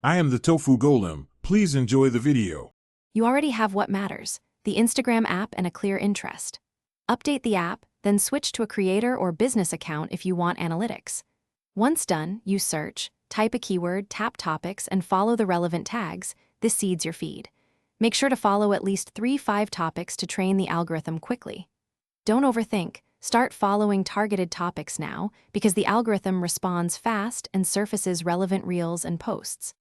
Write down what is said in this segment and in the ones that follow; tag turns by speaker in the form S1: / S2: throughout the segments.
S1: I am the Tofu Golem. Please enjoy the video.
S2: You already have what matters, the Instagram app and a clear interest. Update the app, then switch to a creator or business account if you want analytics. Once done, use search, type a keyword, tap topics, and follow the relevant tags. This seeds your feed. Make sure to follow at least 3-5 topics to train the algorithm quickly. Don't overthink. Start following targeted topics now because the algorithm responds fast and surfaces relevant reels and posts.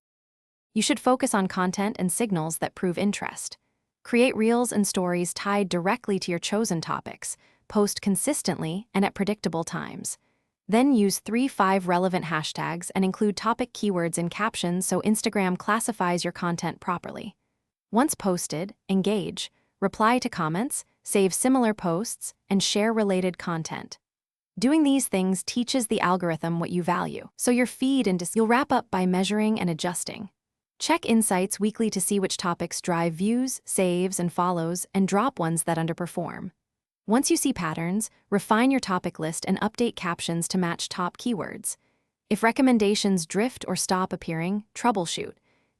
S2: You should focus on content and signals that prove interest. Create reels and stories tied directly to your chosen topics. Post consistently and at predictable times. Then use 3-5 relevant hashtags and include topic keywords in captions so Instagram classifies your content properly. Once posted, engage, reply to comments, save similar posts, and share related content. Doing these things teaches the algorithm what you value, so your feed and you'll wrap up by measuring and adjusting. Check insights weekly to see which topics drive views, saves, and follows, and drop ones that underperform. Once you see patterns, refine your topic list and update captions to match top keywords. If recommendations drift or stop appearing, troubleshoot.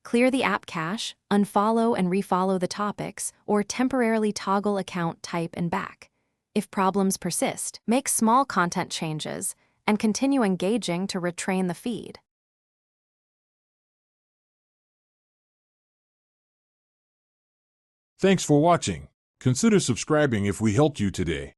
S2: Clear the app cache, unfollow and refollow the topics, or temporarily toggle account type and back. If problems persist, make small content changes and continue engaging to retrain the feed.
S1: Thanks for watching. Consider subscribing if we helped you today.